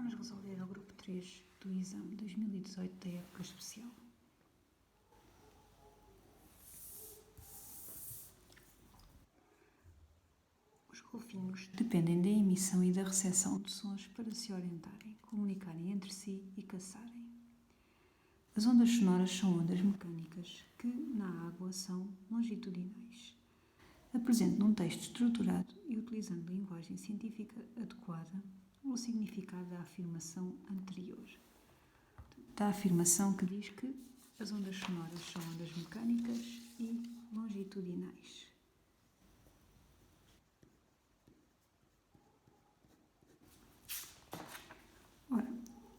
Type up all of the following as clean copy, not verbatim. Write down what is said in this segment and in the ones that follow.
Vamos resolver o grupo 3 do exame 2018 da época especial. Os golfinhos dependem da emissão e da recepção de sons para se orientarem, comunicarem entre si e caçarem. As ondas sonoras são ondas mecânicas que, na água, são longitudinais. Apresente num texto estruturado e utilizando linguagem científica adequada o significado da afirmação anterior. Da afirmação que diz que as ondas sonoras são ondas mecânicas e longitudinais. Ora,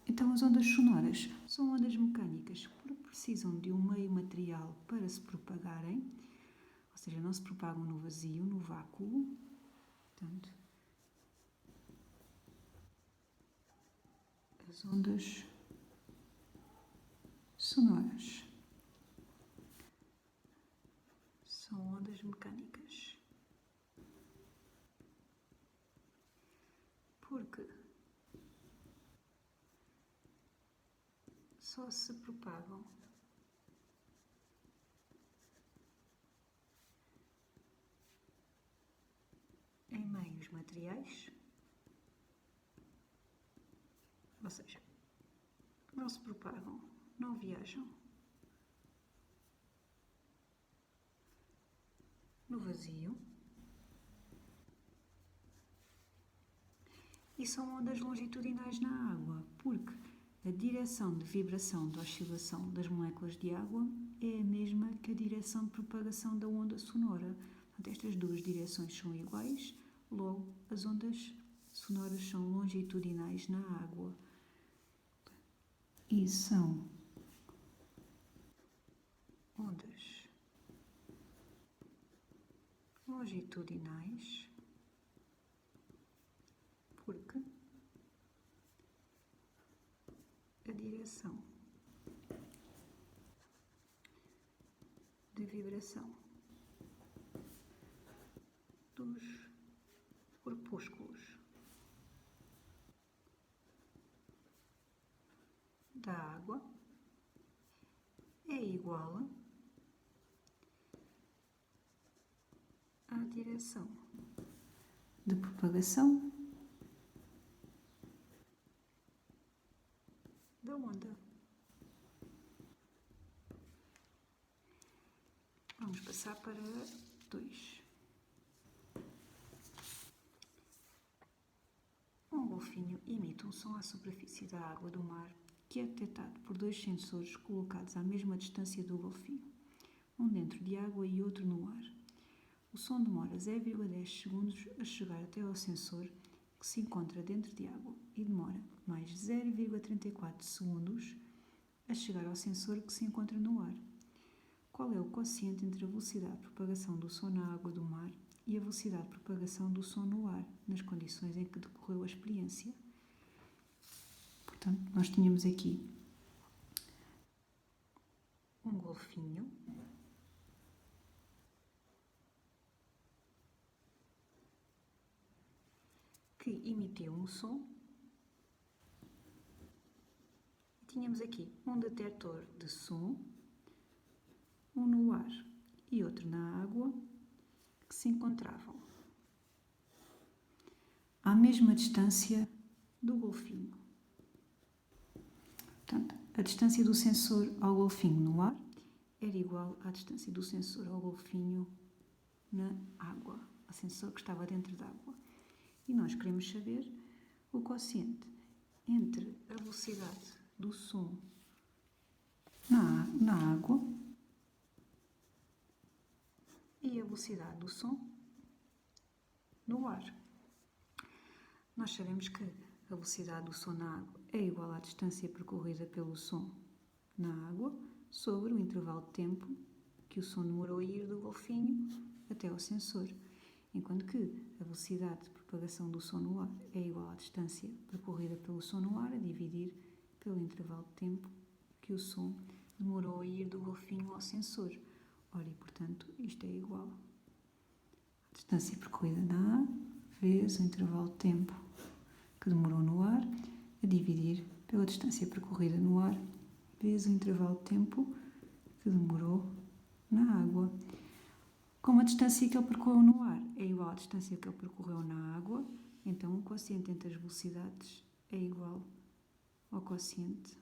então as ondas sonoras são ondas mecânicas porque precisam de um meio material para se propagarem, ou seja, não se propagam no vazio, no vácuo. Portanto, as ondas sonoras são ondas mecânicas porque só se propagam em meios materiais, ou seja, não se propagam, não viajam no vazio e são ondas longitudinais na água, porque a direção de vibração de oscilação das moléculas de água é a mesma que a direção de propagação da onda sonora. Portanto, estas duas direções são iguais, logo as ondas sonoras são longitudinais na água. E são ondas longitudinais porque a direção de vibração dos corpúsculos da água é igual à direção de propagação da onda. Vamos passar para 2. Um golfinho emite um som à superfície da água do mar que é detectado por 2 sensores colocados à mesma distância do golfinho, um dentro de água e outro no ar. O som demora 0,10 segundos a chegar até ao sensor que se encontra dentro de água e demora mais 0,34 segundos a chegar ao sensor que se encontra no ar. Qual é o quociente entre a velocidade de propagação do som na água do mar e a velocidade de propagação do som no ar, nas condições em que decorreu a experiência? Portanto, nós tínhamos aqui um golfinho que emitiu um som. E tínhamos aqui um detector de som, um no ar e outro na água, que se encontravam à mesma distância do golfinho. Portanto, a distância do sensor ao golfinho no ar era igual à distância do sensor ao golfinho na água, o sensor que estava dentro da água. E nós queremos saber o quociente entre a velocidade do som na água e a velocidade do som no ar. Nós sabemos que a velocidade do som na água é igual à distância percorrida pelo som na água sobre o intervalo de tempo que o som demorou a ir do golfinho até ao sensor, enquanto que a velocidade de propagação do som no ar é igual à distância percorrida pelo som no ar a dividir pelo intervalo de tempo que o som demorou a ir do golfinho ao sensor. Ora, e portanto, isto é igual à distância percorrida na ar vezes o intervalo de tempo que demorou no ar, a dividir pela distância percorrida no ar vezes o intervalo de tempo que demorou na água. Como a distância que ele percorreu no ar é igual à distância que ele percorreu na água, então o quociente entre as velocidades é igual ao quociente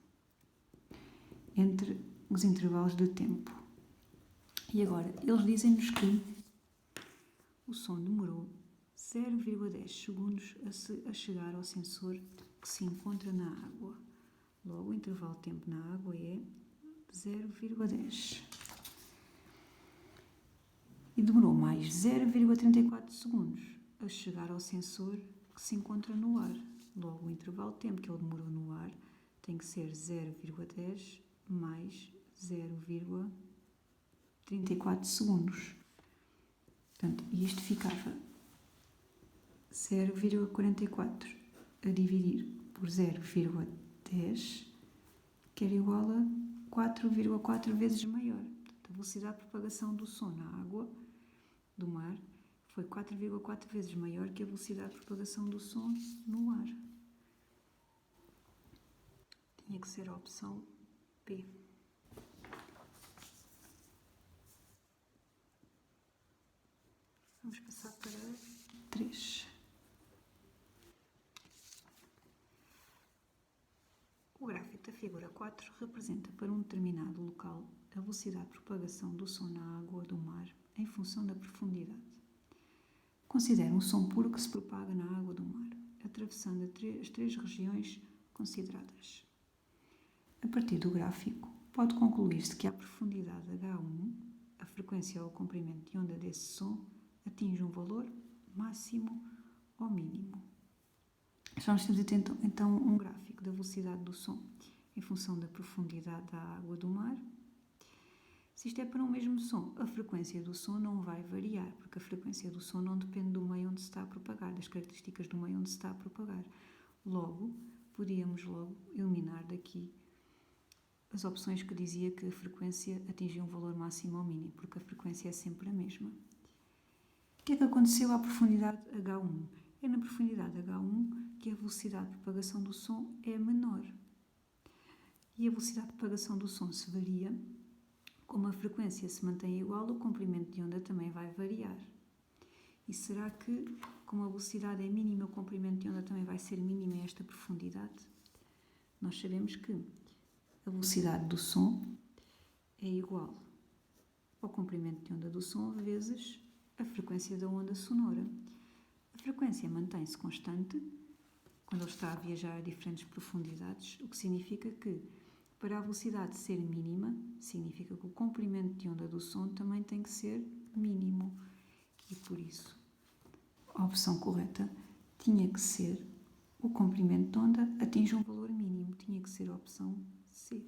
entre os intervalos de tempo. E agora, eles dizem-nos que o som demorou 0,10 segundos a chegar ao sensor que se encontra na água. Logo, o intervalo de tempo na água é 0,10. E demorou mais 0,34 segundos a chegar ao sensor que se encontra no ar. Logo, o intervalo de tempo que ele demorou no ar tem que ser 0,10 mais 0,34 segundos. Portanto, isto ficava 0,44 a dividir por 0,10, que era igual a 4,4 vezes maior. Portanto, a velocidade de propagação do som na água do mar foi 4,4 vezes maior que a velocidade de propagação do som no ar. Tinha que ser a opção B. Vamos passar para 3. O gráfico da figura 4 representa para um determinado local a velocidade de propagação do som na água do mar em função da profundidade. Considere um som puro que se propaga na água do mar, atravessando as três regiões consideradas. A partir do gráfico, pode concluir-se que à profundidade H1, a frequência ou o comprimento de onda desse som atinge um valor máximo ou mínimo. Vamos ter então um gráfico da velocidade do som em função da profundidade da água do mar. Se isto é para um mesmo som, a frequência do som não vai variar, porque a frequência do som não depende do meio onde se está a propagar, das características do meio onde se está a propagar. Logo, podíamos eliminar daqui as opções que dizia que a frequência atingia um valor máximo ou mínimo, porque a frequência é sempre a mesma. O que é que aconteceu à profundidade H1? É na profundidade H1 que a velocidade de propagação do som é menor. E a velocidade de propagação do som se varia. Como a frequência se mantém igual, o comprimento de onda também vai variar. E será que, como a velocidade é mínima, o comprimento de onda também vai ser mínimo a esta profundidade? Nós sabemos que a velocidade do som é igual ao comprimento de onda do som vezes a frequência da onda sonora. A frequência mantém-se constante quando ele está a viajar a diferentes profundidades, o que significa que, para a velocidade ser mínima, significa que o comprimento de onda do som também tem que ser mínimo. E por isso, a opção correta tinha que ser o comprimento de onda atinge um valor mínimo. Tinha que ser a opção C.